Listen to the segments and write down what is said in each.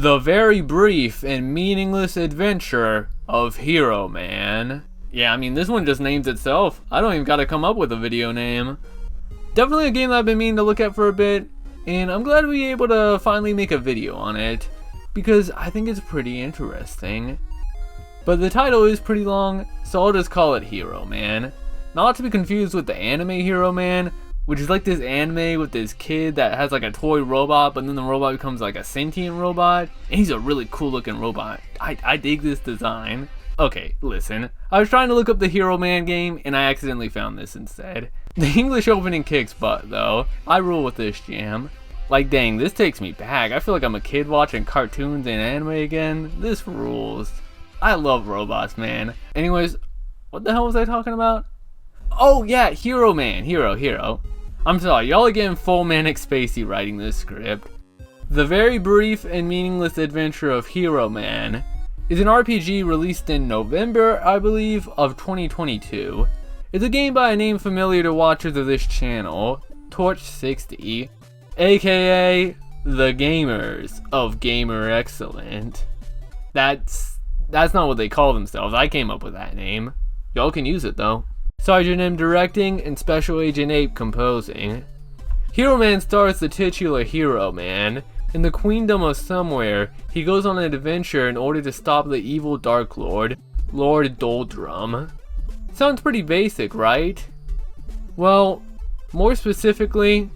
The very brief and meaningless adventure of Hero Man. Yeah, I mean, this one just names itself. I don't even gotta come up with a video name. Definitely a game that I've been meaning to look at for a bit, and I'm glad we were able to finally make a video on it, because I think it's pretty interesting. But the title is pretty long, so I'll just call it Hero Man. Not to be confused with the anime Hero Man, which is like this anime with this kid that has like a toy robot, but then the robot becomes like a sentient robot, and he's a really cool looking robot. I dig this design. Okay, listen, I was trying to look up the Hero Man game, and I accidentally found this instead. The English opening kicks butt though. I rule with this jam. Like dang, this takes me back. I feel like I'm a kid watching cartoons and anime again. This rules. I love robots, man. Anyways, what the hell was I talking about? Oh yeah, Hero Man, hero. I'm sorry, y'all are getting full Manic Spacey writing this script. The very brief and meaningless adventure of Hero Man is an RPG released in November, I believe, of 2022. It's a game by a name familiar to watchers of this channel, Torch60, aka the Gamers of Gamer Excellent. That's not what they call themselves. I came up with that name. Y'all can use it though. Sergeant M directing and Special Agent Ape composing. Hero Man stars the titular Hero Man. In the Queendom of Somewhere, he goes on an adventure in order to stop the evil Dark Lord, Lord Doldrum. Sounds pretty basic, right? Well, more specifically,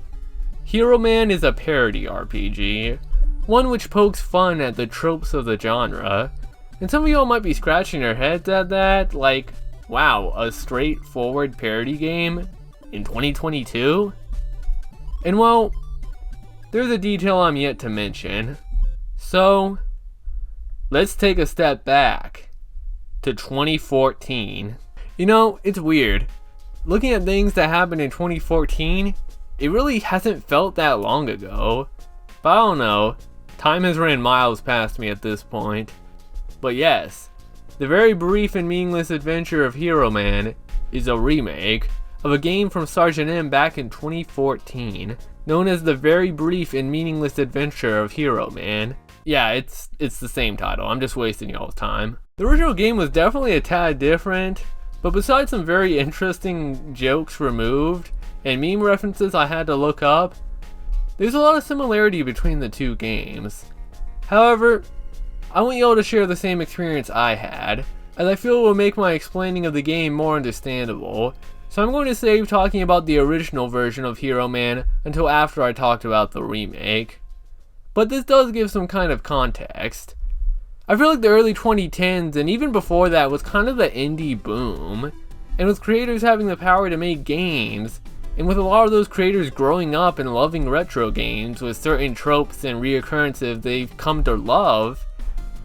Hero Man is a parody RPG, one which pokes fun at the tropes of the genre. And some of y'all might be scratching their heads at that, like, wow, a straightforward parody game in 2022? And well, there's a detail I'm yet to mention. So, let's take a step back to 2014. You know, it's weird. Looking at things that happened in 2014, it really hasn't felt that long ago. But I don't know, time has ran miles past me at this point. But yes, the very brief and meaningless adventure of Hero Man is a remake of a game from Sergeant M back in 2014, known as The Very Brief and Meaningless Adventure of Hero Man. Yeah, it's the same title, I'm just wasting y'all's time. The original game was definitely a tad different, but besides some very interesting jokes removed and meme references I had to look up, there's a lot of similarity between the two games. However, I want y'all to share the same experience I had, as I feel it will make my explaining of the game more understandable, so I'm going to save talking about the original version of Hero Man until after I talked about the remake. But this does give some kind of context. I feel like the early 2010s and even before that was kind of the indie boom, and with creators having the power to make games, and with a lot of those creators growing up and loving retro games with certain tropes and reoccurrences they've come to love,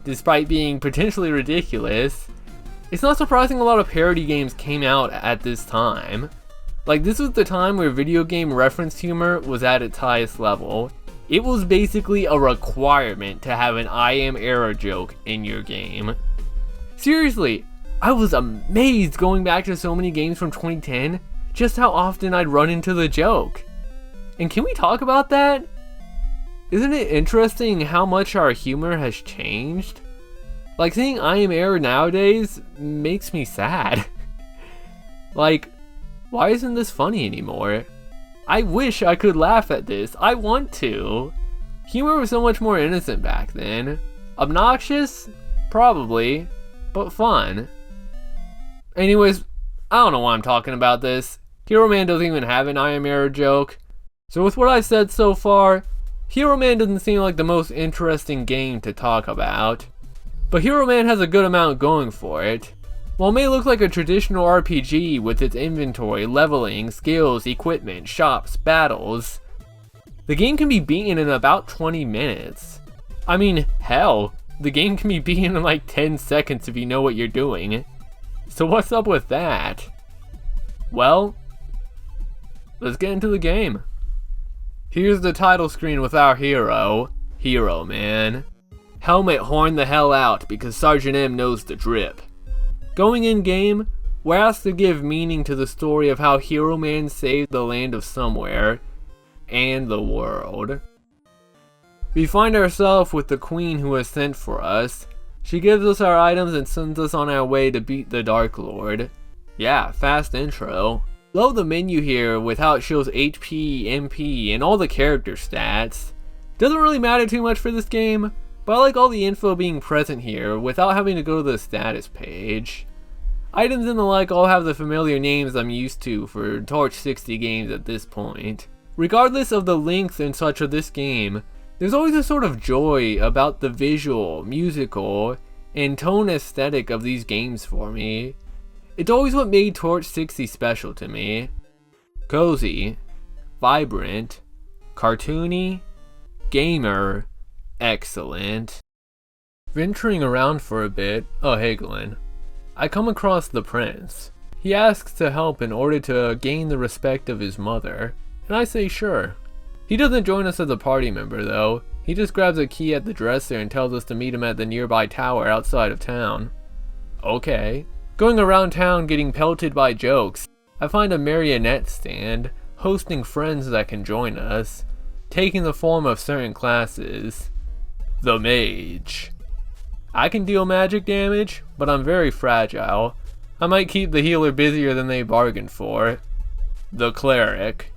despite being potentially ridiculous, it's not surprising a lot of parody games came out at this time. Like, this was the time where video game reference humor was at its highest level. It was basically a requirement to have an I am error joke in your game. Seriously, I was amazed going back to so many games from 2010, just how often I'd run into the joke. And can we talk about that? Isn't it interesting how much our humor has changed? Like, seeing I am error nowadays makes me sad. Like, why isn't this funny anymore? I wish I could laugh at this. I want to. Humor was so much more innocent back then. Obnoxious? Probably. But fun. Anyways, I don't know why I'm talking about this. Hero Man doesn't even have an I am error joke. So with what I've said so far, Hero Man doesn't seem like the most interesting game to talk about. But Hero Man has a good amount going for it. While it may look like a traditional RPG with its inventory, leveling, skills, equipment, shops, battles, the game can be beaten in about 20 minutes. I mean, hell, the game can be beaten in like 10 seconds if you know what you're doing. So what's up with that? Well, let's get into the game. Here's the title screen with our hero, Hero Man. Helmet horn the hell out because Sergeant M knows the drip. Going in game, we're asked to give meaning to the story of how Hero Man saved the land of Somewhere and the world. We find ourselves with the queen who has sent for us. She gives us our items and sends us on our way to beat the Dark Lord. Yeah, fast intro. Love the menu here with how it shows HP, MP, and all the character stats. Doesn't really matter too much for this game, but I like all the info being present here without having to go to the status page. Items and the like all have the familiar names I'm used to for Torch 60 games at this point. Regardless of the length and such of this game, there's always a sort of joy about the visual, musical, and tone aesthetic of these games for me. It's always what made Torch 60 special to me. Cozy, vibrant, cartoony, gamer, excellent. Venturing around for a bit, oh hey Glenn, I come across the prince. He asks to help in order to gain the respect of his mother, and I say sure. He doesn't join us as a party member though, he just grabs a key at the dresser and tells us to meet him at the nearby tower outside of town. Okay. Going around town getting pelted by jokes, I find a marionette stand, hosting friends that can join us, taking the form of certain classes. The mage. I can deal magic damage, but I'm very fragile. I might keep the healer busier than they bargained for. The cleric.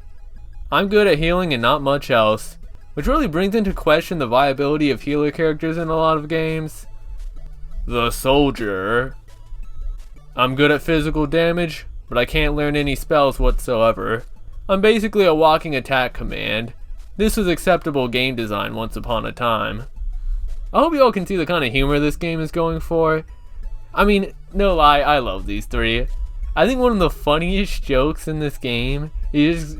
I'm good at healing and not much else, which really brings into question the viability of healer characters in a lot of games. The soldier. I'm good at physical damage, but I can't learn any spells whatsoever. I'm basically a walking attack command. This was acceptable game design once upon a time. I hope you all can see the kind of humor this game is going for. I mean, no lie, I love these three. I think one of the funniest jokes in this game is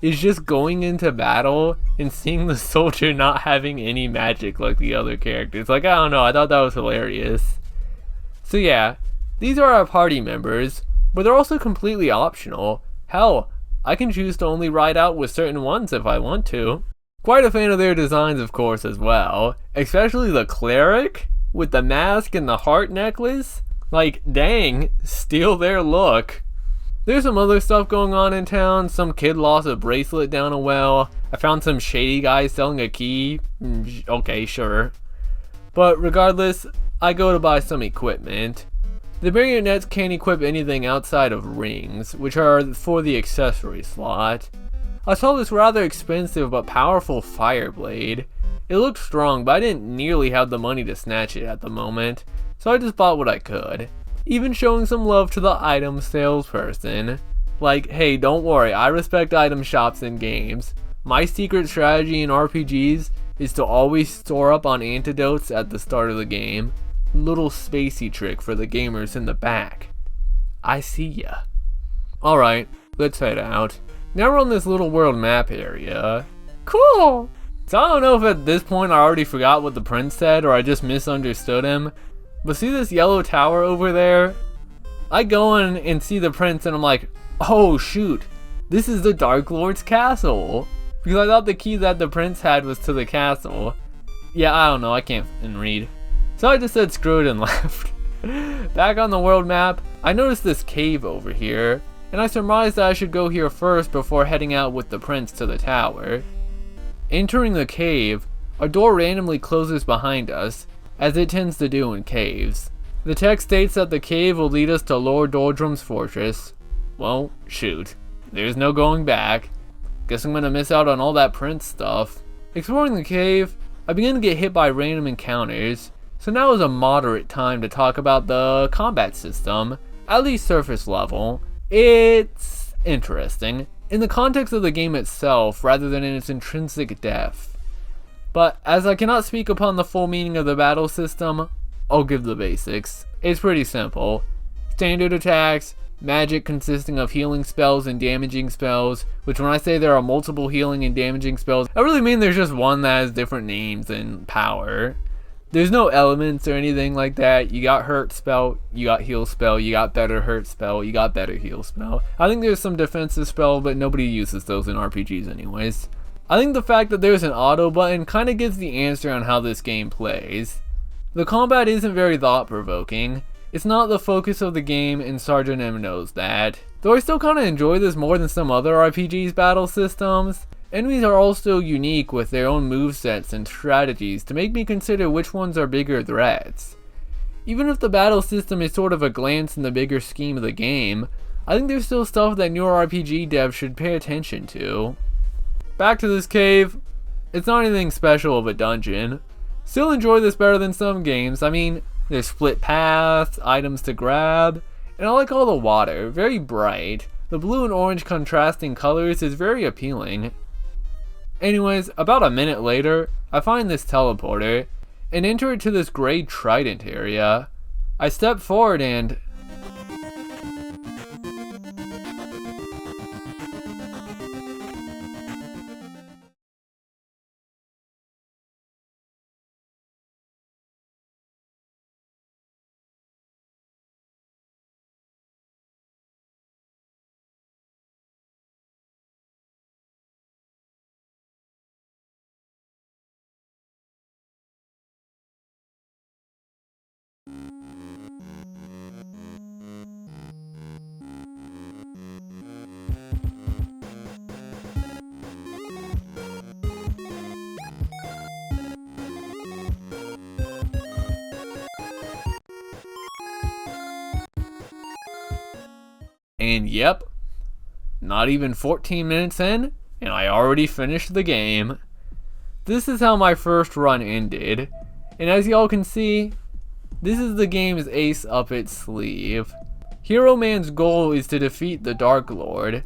just going into battle and seeing the soldier not having any magic like the other characters. Like, I don't know, I thought that was hilarious. So yeah, these are our party members, but they're also completely optional. Hell, I can choose to only ride out with certain ones if I want to. Quite a fan of their designs of course as well, especially the cleric with the mask and the heart necklace. Like, dang, steal their look. There's some other stuff going on in town. Some kid lost a bracelet down a well. I found some shady guy selling a key. Okay, sure. But regardless, I go to buy some equipment. The marionettes can't equip anything outside of rings, which are for the accessory slot. I saw this rather expensive but powerful fire blade. It looked strong, but I didn't nearly have the money to snatch it at the moment, so I just bought what I could. Even showing some love to the item salesperson. Like, hey, don't worry, I respect item shops in games. My secret strategy in RPGs is to always store up on antidotes at the start of the game. Little spacey trick for the gamers in the back. I see ya. Alright, let's head out. Now we're on this little world map area. Cool! So I don't know if at this point I already forgot what the prince said or I just misunderstood him. But see this yellow tower over there? I go in and see the prince and I'm like, oh shoot, this is the Dark Lord's castle. Because I thought the key that the prince had was to the castle. Yeah, I don't know, I can't read. So I just said screw it and left. Back on the world map, I noticed this cave over here, and I surmised that I should go here first before heading out with the prince to the tower. Entering the cave, a door randomly closes behind us, as it tends to do in caves. The text states that the cave will lead us to Lord Doldrum's fortress. Well, shoot. There's no going back. Guess I'm gonna miss out on all that prince stuff. Exploring the cave, I began to get hit by random encounters. So now is a moderate time to talk about the combat system, at least surface level. It's interesting, in the context of the game itself rather than in its intrinsic depth. But as I cannot speak upon the full meaning of the battle system, I'll give the basics. It's pretty simple. Standard attacks, magic consisting of healing spells and damaging spells, which when I say there are multiple healing and damaging spells, I really mean there's just one that has different names and power. There's no elements or anything like that. You got hurt spell, you got heal spell, you got better hurt spell, you got better heal spell. I think there's some defensive spell, but nobody uses those in RPGs anyways. I think the fact that there's an auto button kind of gives the answer on how this game plays. The combat isn't very thought-provoking. It's not the focus of the game, and Sergeant M knows that. Though I still kind of enjoy this more than some other RPGs battle systems. Enemies are also unique with their own movesets and strategies to make me consider which ones are bigger threats. Even if the battle system is sort of a glance in the bigger scheme of the game, I think there's still stuff that newer RPG devs should pay attention to. Back to this cave. It's not anything special of a dungeon. Still enjoy this better than some games. I mean, there's split paths, items to grab, and I like all the water, very bright. The blue and orange contrasting colors is very appealing. Anyways, about a minute later, I find this teleporter, and enter it to this gray trident area. I step forward and... And yep, not even 14 minutes in, and I already finished the game. This is how my first run ended, and as y'all can see, this is the game's ace up its sleeve. Hero Man's goal is to defeat the Dark Lord,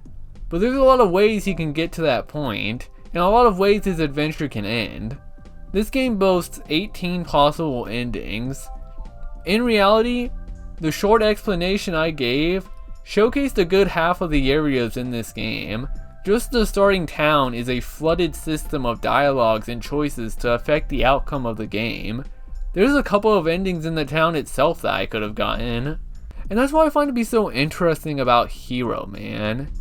but there's a lot of ways he can get to that point, and a lot of ways his adventure can end. This game boasts 18 possible endings. In reality, the short explanation I gave showcased a good half of the areas in this game. Just the starting town is a flooded system of dialogues and choices to affect the outcome of the game. There's a couple of endings in the town itself that I could have gotten. And that's what I find to be so interesting about Hero Man.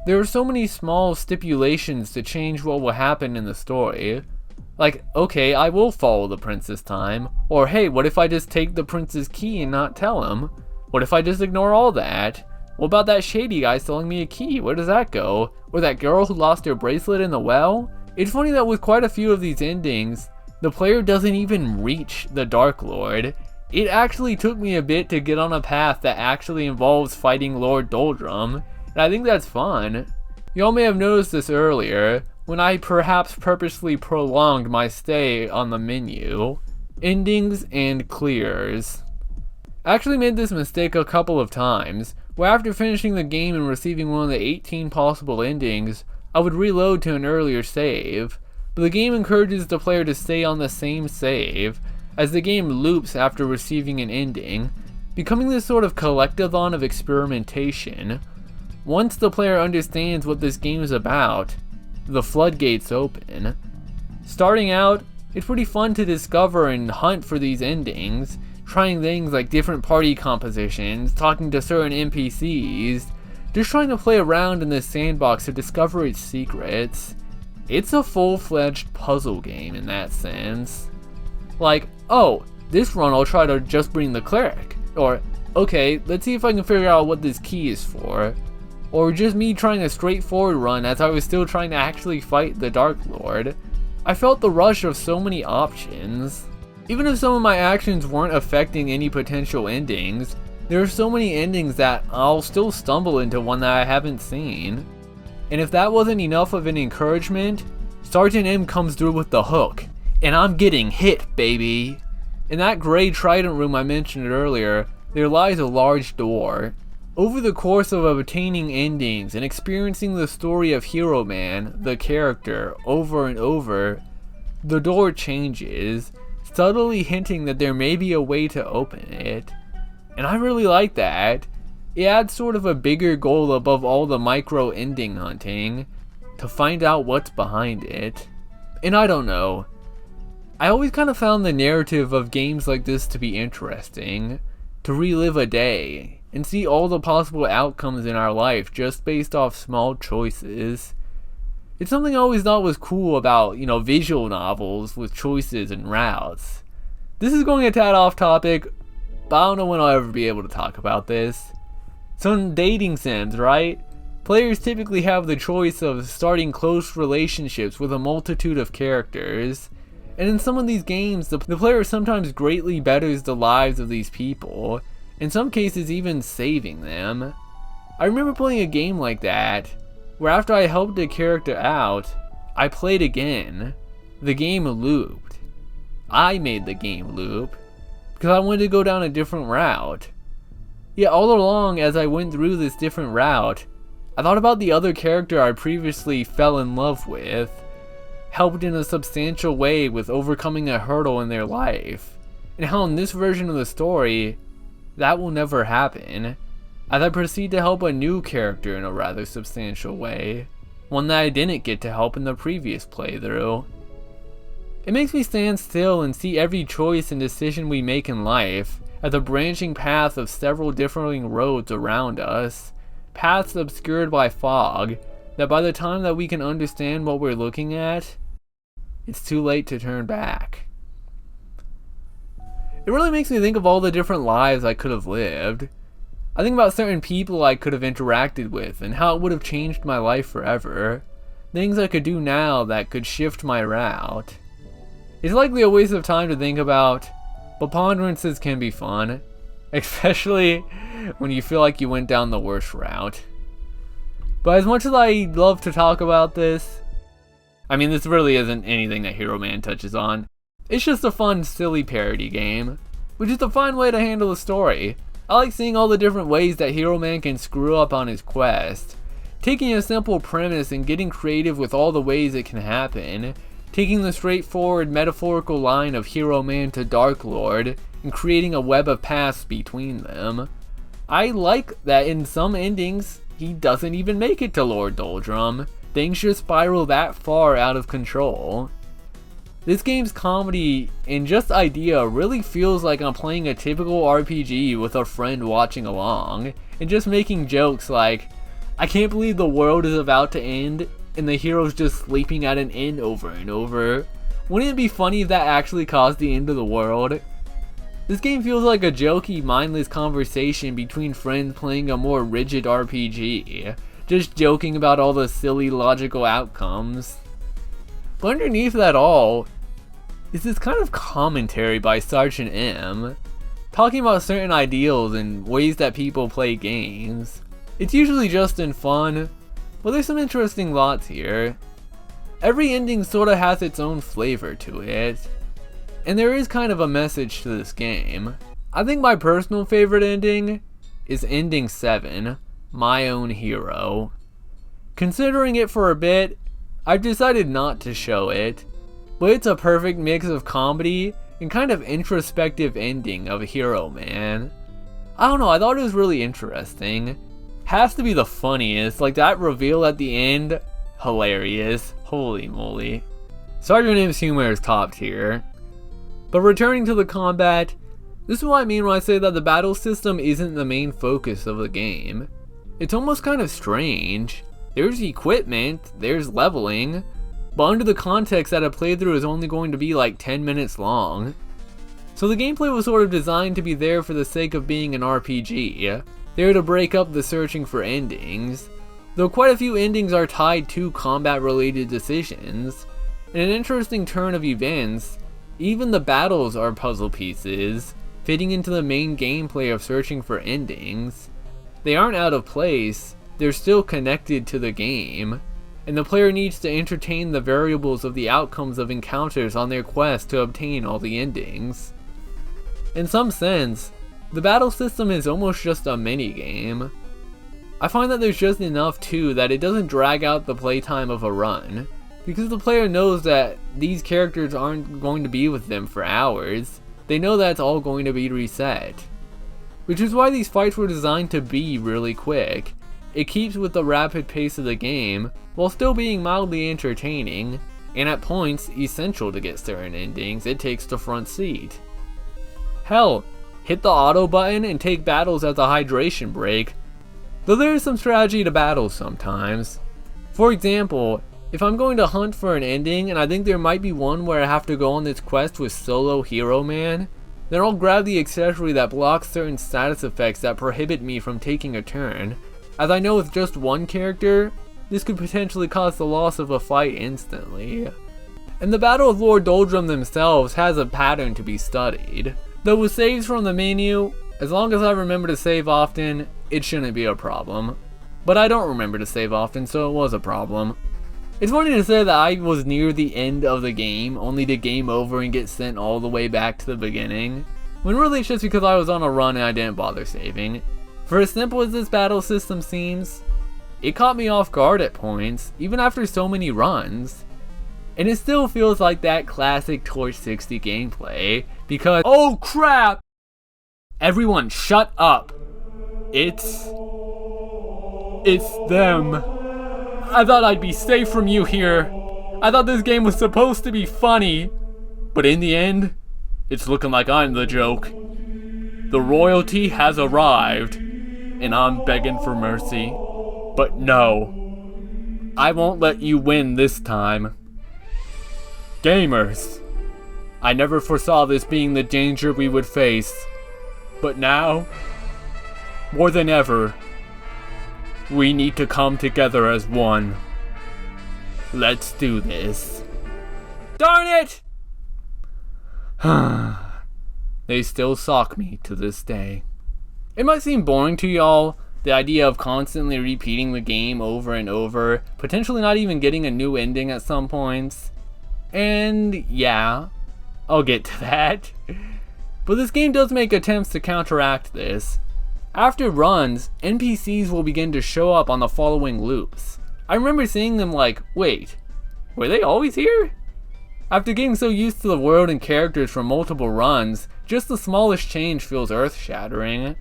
There are so many small stipulations to change what will happen in the story. Like, okay, I will follow the prince this time. Or hey, what if I just take the prince's key and not tell him? What if I just ignore all that? What about that shady guy selling me a key? Where does that go? Or that girl who lost her bracelet in the well? It's funny that with quite a few of these endings, the player doesn't even reach the Dark Lord. It actually took me a bit to get on a path that actually involves fighting Lord Doldrum, and I think that's fun. Y'all may have noticed this earlier, when I perhaps purposely prolonged my stay on the menu. Endings and clears. I actually made this mistake a couple of times, where after finishing the game and receiving one of the 18 possible endings, I would reload to an earlier save, but the game encourages the player to stay on the same save, as the game loops after receiving an ending, becoming this sort of collectathon of experimentation. Once the player understands what this game is about, the floodgates open. Starting out, it's pretty fun to discover and hunt for these endings, trying things like different party compositions, talking to certain NPCs, just trying to play around in this sandbox to discover its secrets. It's a full-fledged puzzle game in that sense. Like, oh, this run I'll try to just bring the cleric, or okay, let's see if I can figure out what this key is for, or just me trying a straightforward run as I was still trying to actually fight the Dark Lord. I felt the rush of so many options. Even if some of my actions weren't affecting any potential endings, there are so many endings that I'll still stumble into one that I haven't seen. And if that wasn't enough of an encouragement, Sergeant M comes through with the hook, and I'm getting hit, baby. In that gray trident room I mentioned earlier, there lies a large door. Over the course of obtaining endings and experiencing the story of Hero Man, the character, over and over, the door changes, subtly hinting that there may be a way to open it. And I really like that. It adds sort of a bigger goal above all the micro ending hunting, to find out what's behind it. And I don't know. I always kind of found the narrative of games like this to be interesting. To relive a day, and see all the possible outcomes in our life just based off small choices. It's something I always thought was cool about, visual novels with choices and routes. This is going a tad off topic, but I don't know when I'll ever be able to talk about this. Some dating sims, right? players typically have the choice of starting close relationships with a multitude of characters, and in some of these games, the player sometimes greatly betters the lives of these people, in some cases even saving them. I remember playing a game like that, where after I helped a character out, I played again. The game looped. I made the game loop, because I wanted to go down a different route. Yet all along as I went through this different route, I thought about the other character I previously fell in love with, helped in a substantial way with overcoming a hurdle in their life, and how in this version of the story, that will never happen, as I proceed to help a new character in a rather substantial way, one that I didn't get to help in the previous playthrough. It makes me stand still and see every choice and decision we make in life as a branching path of several differing roads around us, paths obscured by fog, that by the time that we can understand what we're looking at, it's too late to turn back. It really makes me think of all the different lives I could have lived. I think about certain people I could have interacted with and how it would have changed my life forever. Things I could do now that could shift my route. It's likely a waste of time to think about, but ponderances can be fun, especially when you feel like you went down the worst route. But as much as I love to talk about this, I mean, this really isn't anything that Hero Man touches on. It's just a fun, silly parody game, which is a fine way to handle the story. I like seeing all the different ways that Hero Man can screw up on his quest. Taking a simple premise and getting creative with all the ways it can happen. Taking the straightforward metaphorical line of Hero Man to Dark Lord and creating a web of paths between them. I like that in some endings, he doesn't even make it to Lord Doldrum. Things just spiral that far out of control. This game's comedy and just idea really feels like I'm playing a typical RPG with a friend watching along, and just making jokes like, I can't believe the world is about to end, and the hero's just sleeping at an inn over and over. Wouldn't it be funny if that actually caused the end of the world? This game feels like a jokey, mindless conversation between friends playing a more rigid RPG, just joking about all the silly logical outcomes. But underneath that all, is this kind of commentary by Sergeant M, talking about certain ideals and ways that people play games. It's usually just in fun, but there's some interesting thoughts here. Every ending sorta has its own flavor to it, and there is kind of a message to this game. I think my personal favorite ending is ending 7, My Own Hero. Considering it for a bit, I've decided not to show it, but it's a perfect mix of comedy and kind of introspective ending of Hero Man. I don't know, I thought it was really interesting. Has to be the funniest, like that reveal at the end, hilarious, holy moly. Sergeant M's humor is top tier. But returning to the combat, this is what I mean when I say that the battle system isn't the main focus of the game. It's almost kind of strange. There's equipment, there's leveling, but under the context that a playthrough is only going to be like 10 minutes long. So the gameplay was sort of designed to be there for the sake of being an RPG, there to break up the searching for endings, though quite a few endings are tied to combat related decisions. In an interesting turn of events, even the battles are puzzle pieces, fitting into the main gameplay of searching for endings. They aren't out of place, they're still connected to the game, and the player needs to entertain the variables of the outcomes of encounters on their quest to obtain all the endings. In some sense, the battle system is almost just a mini-game. I find that there's just enough too that it doesn't drag out the playtime of a run, because the player knows that these characters aren't going to be with them for hours. They know that it's all going to be reset. Which is why these fights were designed to be really quick. It keeps with the rapid pace of the game, while still being mildly entertaining, and at points essential to get certain endings. It takes the front seat. Hell, hit the auto button and take battles as a hydration break, though there is some strategy to battles sometimes. For example, if I'm going to hunt for an ending and I think there might be one where I have to go on this quest with solo Hero Man, then I'll grab the accessory that blocks certain status effects that prohibit me from taking a turn, as I know with just one character, this could potentially cause the loss of a fight instantly. And the Battle of Lord Doldrum themselves has a pattern to be studied. Though with saves from the menu, as long as I remember to save often, it shouldn't be a problem. But I don't remember to save often, so it was a problem. It's funny to say that I was near the end of the game, only to game over and get sent all the way back to the beginning, when really it's just because I was on a run and I didn't bother saving. For as simple as this battle system seems, it caught me off guard at points, even after so many runs. And it still feels like that classic Torch 60 gameplay, because oh crap! Everyone shut up! It's them. I thought I'd be safe from you here. I thought this game was supposed to be funny. But in the end, it's looking like I'm the joke. The royalty has arrived, and I'm begging for mercy. But no, I won't let you win this time. Gamers, I never foresaw this being the danger we would face. But now, more than ever, we need to come together as one. Let's do this. Darn it! They still sock me to this day. It might seem boring to y'all, the idea of constantly repeating the game over and over, potentially not even getting a new ending at some points. And yeah, I'll get to that. But this game does make attempts to counteract this. After runs, NPCs will begin to show up on the following loops. I remember seeing them like, wait, were they always here? After getting so used to the world and characters from multiple runs, just the smallest change feels earth-shattering.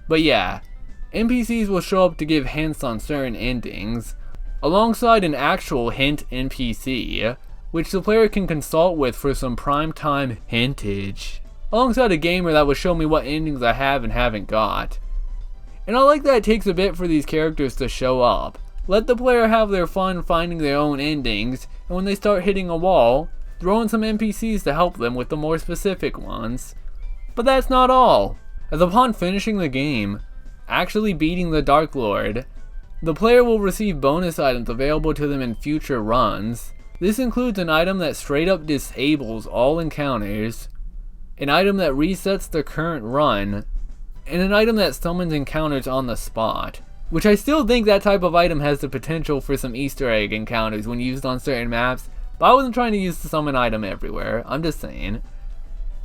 But yeah, NPCs will show up to give hints on certain endings, alongside an actual hint NPC, which the player can consult with for some primetime hintage, alongside a gamer that will show me what endings I have and haven't got. And I like that it takes a bit for these characters to show up. Let the player have their fun finding their own endings, and when they start hitting a wall, throw in some NPCs to help them with the more specific ones. But that's not all, as upon finishing the game, actually beating the Dark Lord, the player will receive bonus items available to them in future runs. This includes an item that straight up disables all encounters, an item that resets the current run, and an item that summons encounters on the spot. Which I still think that type of item has the potential for some Easter egg encounters when used on certain maps, but I wasn't trying to use the summon item everywhere, I'm just saying.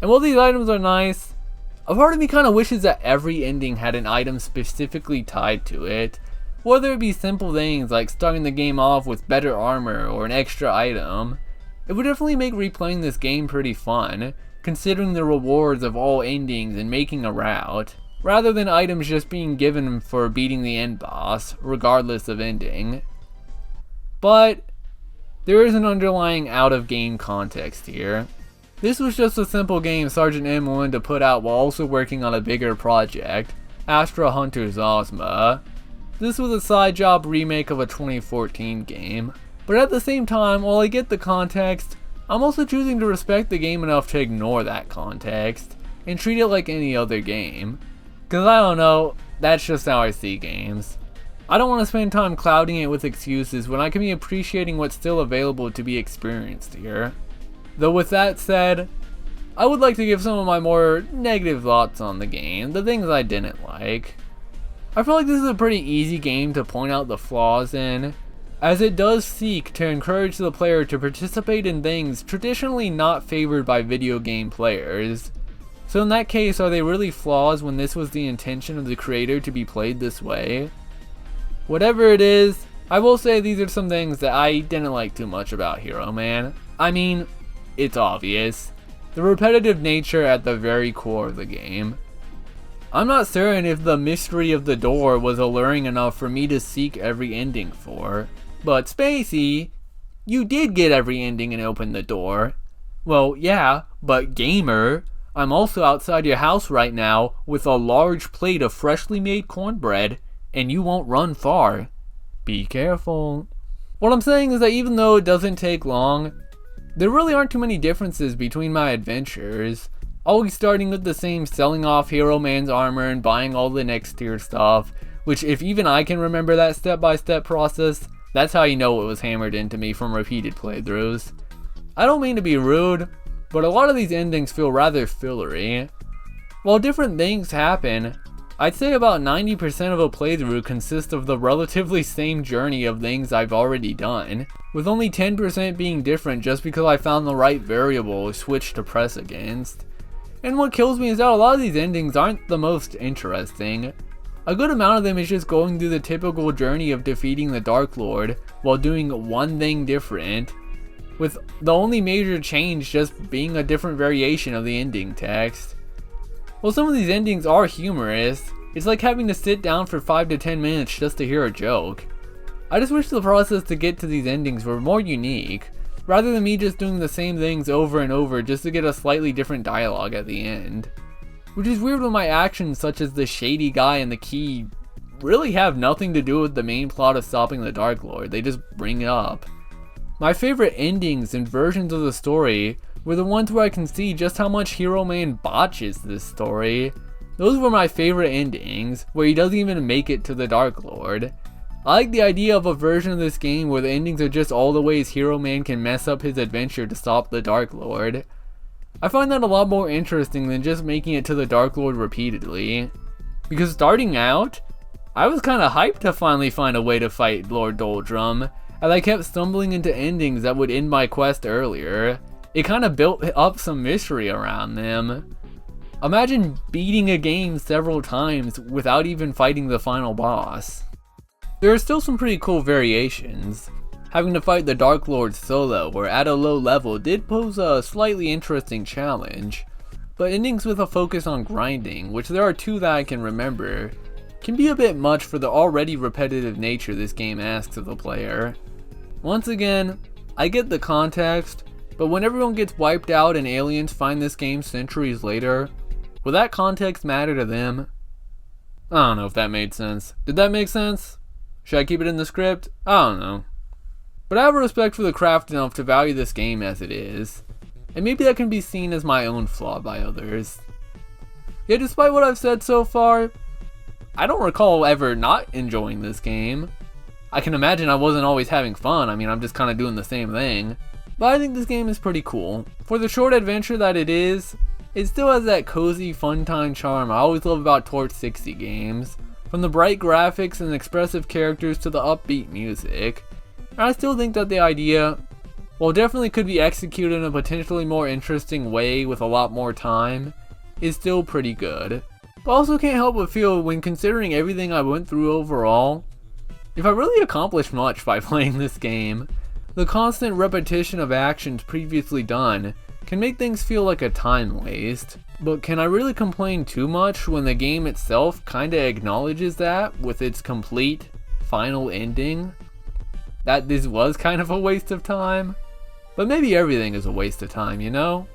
And while these items are nice, a part of me kind of wishes that every ending had an item specifically tied to it. Whether it be simple things like starting the game off with better armor or an extra item. It would definitely make replaying this game pretty fun, considering the rewards of all endings and making a route, rather than items just being given for beating the end boss, regardless of ending. But there is an underlying out-of-game context here. This was just a simple game Sergeant M wanted to put out while also working on a bigger project, Astra Hunter's Ozma. This was a side job remake of a 2014 game, but at the same time, while I get the context, I'm also choosing to respect the game enough to ignore that context, and treat it like any other game. Cause I don't know, that's just how I see games. I don't want to spend time clouding it with excuses when I can be appreciating what's still available to be experienced here. Though with that said, I would like to give some of my more negative thoughts on the game, the things I didn't like. I feel like this is a pretty easy game to point out the flaws in, as it does seek to encourage the player to participate in things traditionally not favored by video game players. So in that case, are they really flaws when this was the intention of the creator to be played this way? Whatever it is, I will say these are some things that I didn't like too much about Hero Man. I mean, it's obvious. The repetitive nature at the very core of the game. I'm not certain if the mystery of the door was alluring enough for me to seek every ending for. But Spacey, you did get every ending and open the door. Well, yeah, but gamer, I'm also outside your house right now with a large plate of freshly made cornbread, and you won't run far. Be careful. What I'm saying is that even though it doesn't take long, there really aren't too many differences between my adventures. Always starting with the same selling off Hero Man's armor and buying all the next tier stuff, which if even I can remember that step-by-step process, that's how you know it was hammered into me from repeated playthroughs. I don't mean to be rude, but a lot of these endings feel rather fillery. While different things happen, I'd say about 90% of a playthrough consists of the relatively same journey of things I've already done, with only 10% being different just because I found the right variable or switch to press against. And what kills me is that a lot of these endings aren't the most interesting. A good amount of them is just going through the typical journey of defeating the Dark Lord while doing one thing different, with the only major change just being a different variation of the ending text. While some of these endings are humorous, it's like having to sit down for 5 to 10 minutes just to hear a joke. I just wish the process to get to these endings were more unique, rather than me just doing the same things over and over just to get a slightly different dialogue at the end. Which is weird when my actions such as the shady guy and the key really have nothing to do with the main plot of stopping the Dark Lord, they just bring it up. My favorite endings and versions of the story were the ones where I can see just how much Hero Man botches this story. Those were my favorite endings, where he doesn't even make it to the Dark Lord. I like the idea of a version of this game where the endings are just all the ways Hero Man can mess up his adventure to stop the Dark Lord. I find that a lot more interesting than just making it to the Dark Lord repeatedly. Because starting out, I was kinda hyped to finally find a way to fight Lord Doldrum, as I kept stumbling into endings that would end my quest earlier. It kinda built up some mystery around them. Imagine beating a game several times without even fighting the final boss. There are still some pretty cool variations. Having to fight the Dark Lord solo or at a low level did pose a slightly interesting challenge, but endings with a focus on grinding, which there are two that I can remember, can be a bit much for the already repetitive nature this game asks of the player. Once again, I get the context, but when everyone gets wiped out and aliens find this game centuries later, will that context matter to them? I don't know if that made sense. Did that make sense? Should I keep it in the script? I don't know. But I have a respect for the craft enough to value this game as it is, and maybe that can be seen as my own flaw by others. Yet despite what I've said so far, I don't recall ever not enjoying this game. I can imagine I wasn't always having fun, I mean I'm just kinda doing the same thing. But I think this game is pretty cool. For the short adventure that it is, it still has that cozy, fun time charm I always love about Torch 60 games. From the bright graphics and expressive characters to the upbeat music. And I still think that the idea, while definitely could be executed in a potentially more interesting way with a lot more time, is still pretty good. But also can't help but feel, when considering everything I went through overall, if I really accomplished much by playing this game, the constant repetition of actions previously done can make things feel like a time waste. But can I really complain too much when the game itself kinda acknowledges that with its complete, final ending? That this was kind of a waste of time? But maybe everything is a waste of time, you know?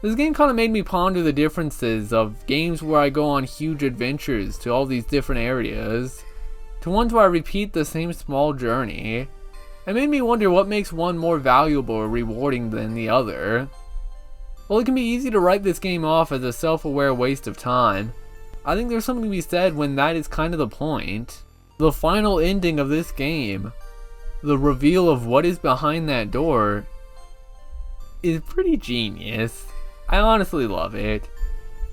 This game kinda made me ponder the differences of games where I go on huge adventures to all these different areas, to ones where I repeat the same small journey. It made me wonder what makes one more valuable or rewarding than the other. While it can be easy to write this game off as a self-aware waste of time, I think there's something to be said when that is kind of the point. The final ending of this game, the reveal of what is behind that door, is pretty genius. I honestly love it.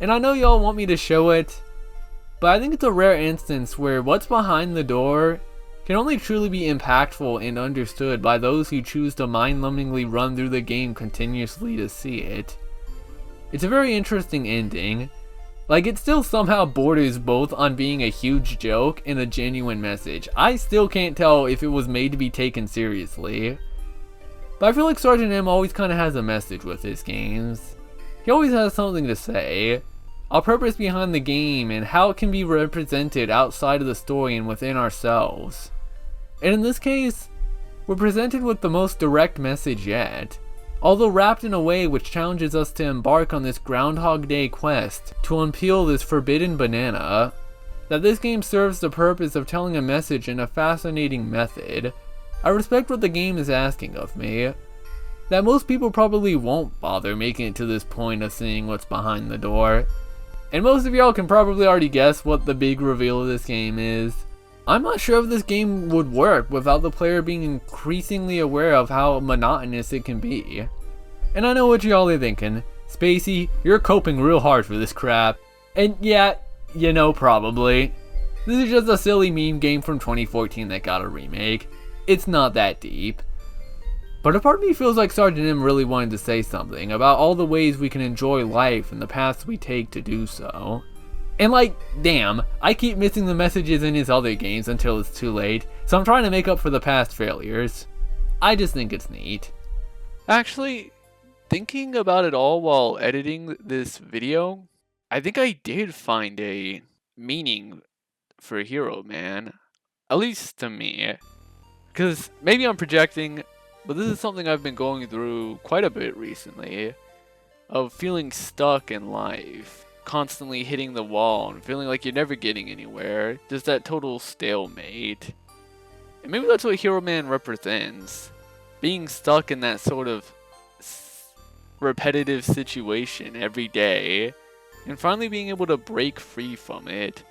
And I know y'all want me to show it, but I think it's a rare instance where what's behind the door can only truly be impactful and understood by those who choose to mind-numbingly run through the game continuously to see it. It's a very interesting ending. Like, it still somehow borders both on being a huge joke and a genuine message. I still can't tell if it was made to be taken seriously. But I feel like Sergeant M always kind of has a message with his games. He always has something to say, a purpose behind the game and how it can be represented outside of the story and within ourselves. And in this case, we're presented with the most direct message yet, although wrapped in a way which challenges us to embark on this Groundhog Day quest to unpeel this forbidden banana, that this game serves the purpose of telling a message in a fascinating method. I respect what the game is asking of me, that most people probably won't bother making it to this point of seeing what's behind the door. And most of y'all can probably already guess what the big reveal of this game is. I'm not sure if this game would work without the player being increasingly aware of how monotonous it can be. And I know what y'all are thinking. Spacey, you're coping real hard for this crap. And yeah, you know, probably. This is just a silly meme game from 2014 that got a remake. It's not that deep. But a part of me feels like Sergeant M really wanted to say something about all the ways we can enjoy life and the paths we take to do so. And like, damn, I keep missing the messages in his other games until it's too late, so I'm trying to make up for the past failures. I just think it's neat. Actually, thinking about it all while editing this video, I think I did find a meaning for Hero Man. At least to me. Because maybe I'm projecting, but this is something I've been going through quite a bit recently, of feeling stuck in life, constantly hitting the wall and feeling like you're never getting anywhere, just that total stalemate. And maybe that's what Hero Man represents, being stuck in that sort of repetitive situation every day, and finally being able to break free from it,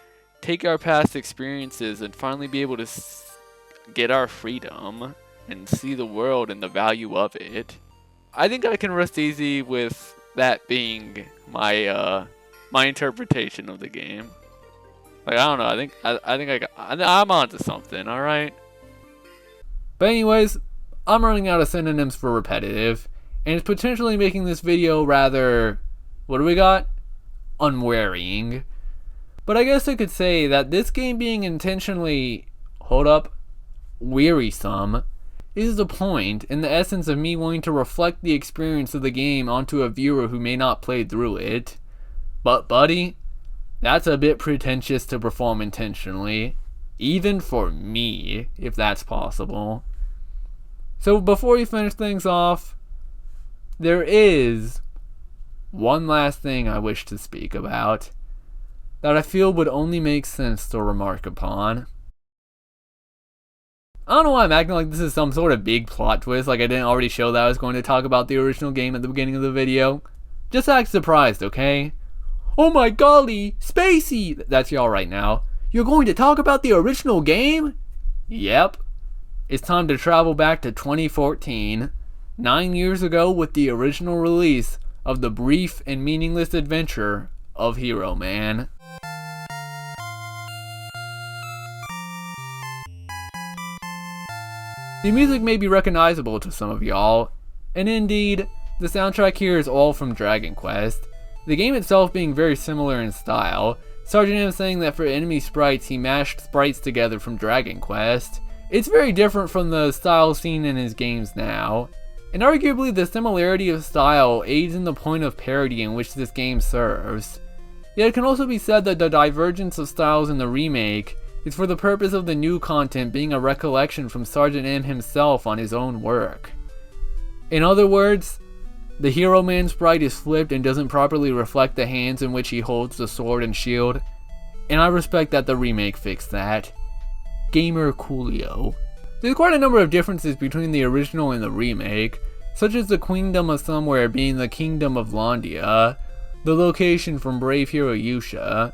take our past experiences and finally be able to get our freedom and see the world and the value of it. I think I can rest easy with that being my my interpretation of the game. Like, I don't know. I think I'm onto something. All right. But anyways, I'm running out of synonyms for repetitive, and it's potentially making this video rather, what do we got? Unwearying. But I guess I could say that this game being intentionally, wearisome, is the point and the essence of me wanting to reflect the experience of the game onto a viewer who may not play through it. But buddy, that's a bit pretentious to perform intentionally, even for me, if that's possible. So before we finish things off, there is one last thing I wish to speak about that I feel would only make sense to remark upon. I don't know why I'm acting like this is some sort of big plot twist, like I didn't already show that I was going to talk about the original game at the beginning of the video. Just act surprised, okay? Oh my golly, Spacey! That's y'all right now. You're going to talk about the original game? Yep. It's time to travel back to 2014, 9 years ago, with the original release of the brief and meaningless adventure of Hero Man. The music may be recognizable to some of y'all, and indeed, the soundtrack here is all from Dragon Quest, the game itself being very similar in style, Sergeant M saying that for enemy sprites he mashed sprites together from Dragon Quest. It's very different from the style seen in his games now, and arguably the similarity of style aids in the point of parody in which this game serves. Yet it can also be said that the divergence of styles in the remake is for the purpose of the new content being a recollection from Sergeant M himself on his own work. In other words, the Hero Man sprite is flipped and doesn't properly reflect the hands in which he holds the sword and shield, and I respect that the remake fixed that. Gamer Coolio. There's quite a number of differences between the original and the remake, such as the Queendom of Somewhere being the Kingdom of Londia, the location from Brave Hero Yusha,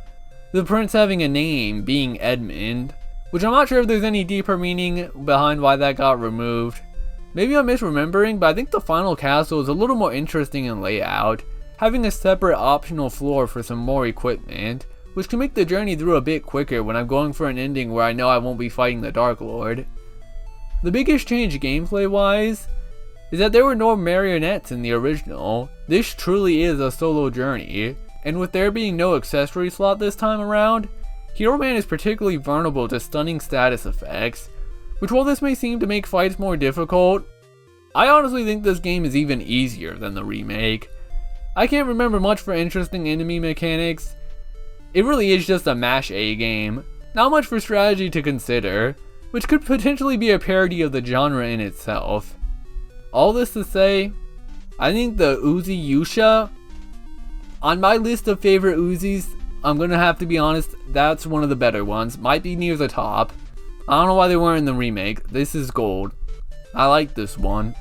the prince having a name being Edmund, which I'm not sure if there's any deeper meaning behind why that got removed. Maybe I'm misremembering, but I think the final castle is a little more interesting in layout, having a separate optional floor for some more equipment, which can make the journey through a bit quicker when I'm going for an ending where I know I won't be fighting the Dark Lord. The biggest change gameplay wise is that there were no marionettes in the original. This truly is a solo journey, and with there being no accessory slot this time around, Hero Man is particularly vulnerable to stunning status effects, which while this may seem to make fights more difficult, I honestly think this game is even easier than the remake. I can't remember much for interesting enemy mechanics. It really is just a mash A game, not much for strategy to consider, which could potentially be a parody of the genre in itself. All this to say, I think the Uzi Yusha, on my list of favorite Uzis, I'm gonna have to be honest, that's one of the better ones, might be near the top. I don't know why they weren't in the remake, this is gold. I like this one.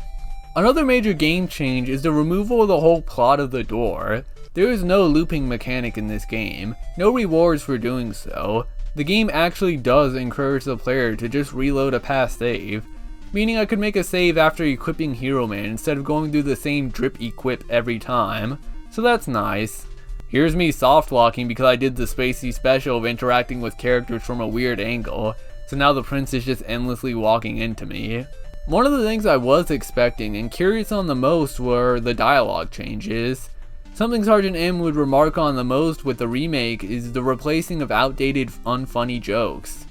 Another major game change is the removal of the whole plot of the door. There is no looping mechanic in this game, no rewards for doing so. The game actually does encourage the player to just reload a past save, meaning I could make a save after equipping Hero Man instead of going through the same drip equip every time, so that's nice. Here's me soft walking because I did the spacey special of interacting with characters from a weird angle, so now the prince is just endlessly walking into me. One of the things I was expecting and curious on the most were the dialogue changes. Something Sergeant M would remark on the most with the remake is the replacing of outdated unfunny jokes.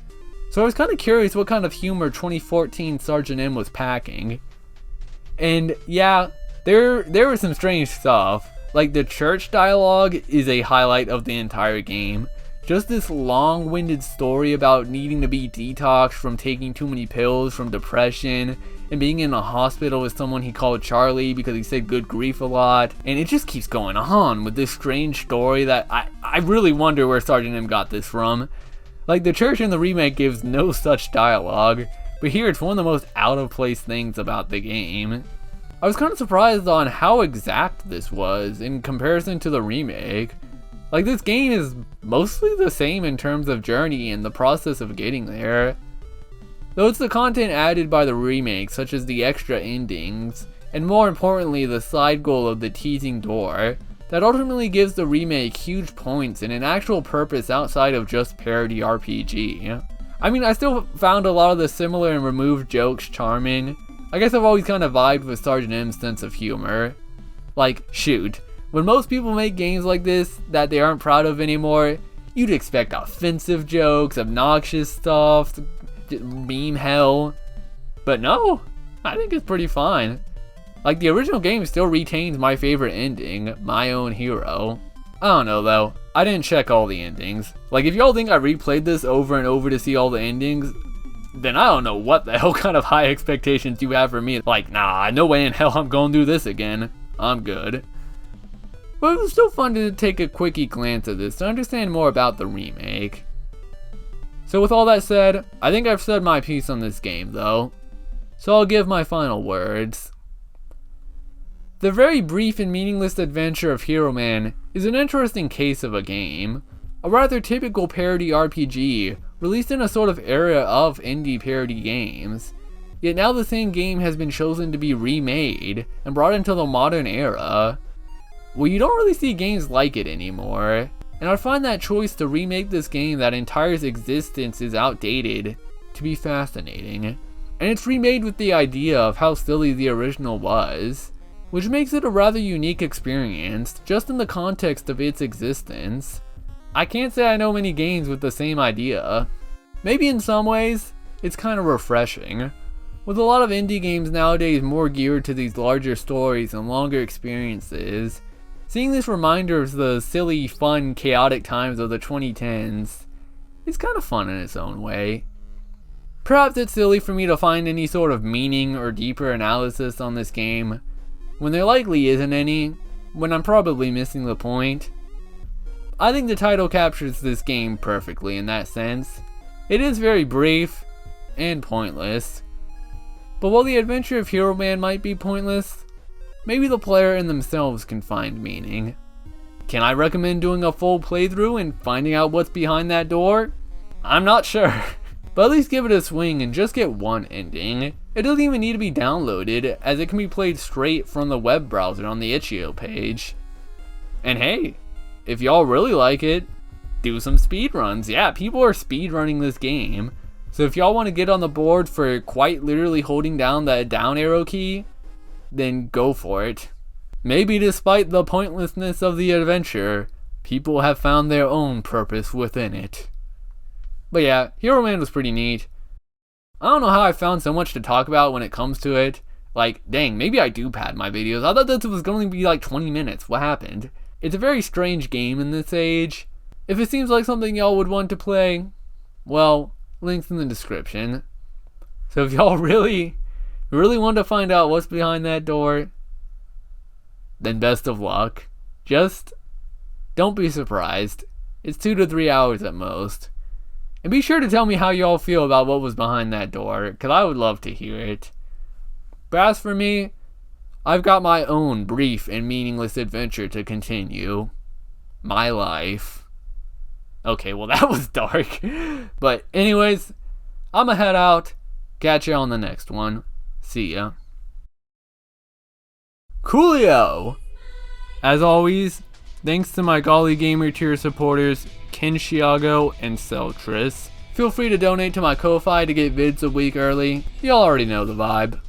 So I was kind of curious what kind of humor 2014 Sergeant M was packing. And yeah, there was some strange stuff. Like the church dialogue is a highlight of the entire game. Just this long-winded story about needing to be detoxed from taking too many pills from depression and being in a hospital with someone he called Charlie because he said good grief a lot. And it just keeps going on with this strange story that I really wonder where Sergeant M got this from. Like the church in the remake gives no such dialogue, but here it's one of the most out of place things about the game. I was kind of surprised on how exact this was in comparison to the remake. Like this game is mostly the same in terms of journey and the process of getting there. Though it's the content added by the remake, such as the extra endings, and more importantly the side goal of the teasing door, that ultimately gives the remake huge points and an actual purpose outside of just parody RPG. I mean, I still found a lot of the similar and removed jokes charming. I guess I've always kind of vibed with Sergeant M's sense of humor. Like, shoot, when most people make games like this that they aren't proud of anymore, you'd expect offensive jokes, obnoxious stuff, meme hell. But no, I think it's pretty fine. Like, the original game still retains my favorite ending, My Own Hero. I don't know though, I didn't check all the endings. Like, if y'all think I replayed this over and over to see all the endings, then I don't know what the hell kind of high expectations you have for me. Like, nah, no way in hell I'm going through this again. I'm good. But it was still fun to take a quickie glance at this to understand more about the remake. So with all that said, I think I've said my piece on this game though. So I'll give my final words. The very brief and meaningless adventure of Hero Man is an interesting case of a game. A rather typical parody RPG, released in a sort of era of indie parody games. Yet now the same game has been chosen to be remade and brought into the modern era. Well, you don't really see games like it anymore, and I find that choice to remake this game that entire existence is outdated to be fascinating. And it's remade with the idea of how silly the original was, which makes it a rather unique experience just in the context of its existence. I can't say I know many games with the same idea. Maybe in some ways, it's kind of refreshing. With a lot of indie games nowadays more geared to these larger stories and longer experiences, seeing this reminder of the silly, fun, chaotic times of the 2010s is kind of fun in its own way. Perhaps it's silly for me to find any sort of meaning or deeper analysis on this game, when there likely isn't any, when I'm probably missing the point. I think the title captures this game perfectly in that sense. It is very brief and pointless. But while the adventure of Hero Man might be pointless, maybe the player in themselves can find meaning. Can I recommend doing a full playthrough and finding out what's behind that door? I'm not sure. But at least give it a swing and just get one ending. It doesn't even need to be downloaded, as it can be played straight from the web browser on the itch.io page. And hey, if y'all really like it, do some speedruns. Yeah, people are speedrunning this game. So if y'all want to get on the board for quite literally holding down that down arrow key, then go for it. Maybe despite the pointlessness of the adventure, people have found their own purpose within it. But yeah, Hero Man was pretty neat. I don't know how I found so much to talk about when it comes to it. Like, dang, maybe I do pad my videos. I thought this was going to be like 20 minutes. What happened? It's a very strange game in this age. If it seems like something y'all would want to play, well, links in the description. So if y'all really want to find out what's behind that door, then best of luck. Just don't be surprised. It's 2 to 3 hours at most. And be sure to tell me how y'all feel about what was behind that door, because I would love to hear it. But as for me, I've got my own brief and meaningless adventure to continue. my life. Okay, well that was dark. But anyways, I'ma head out. Catch you on the next one. See ya. Coolio! As always, thanks to my Golly Gamer tier supporters, Kenshiago and Celtris. Feel free to donate to my Ko-Fi to get vids a week early. Y'all already know the vibe.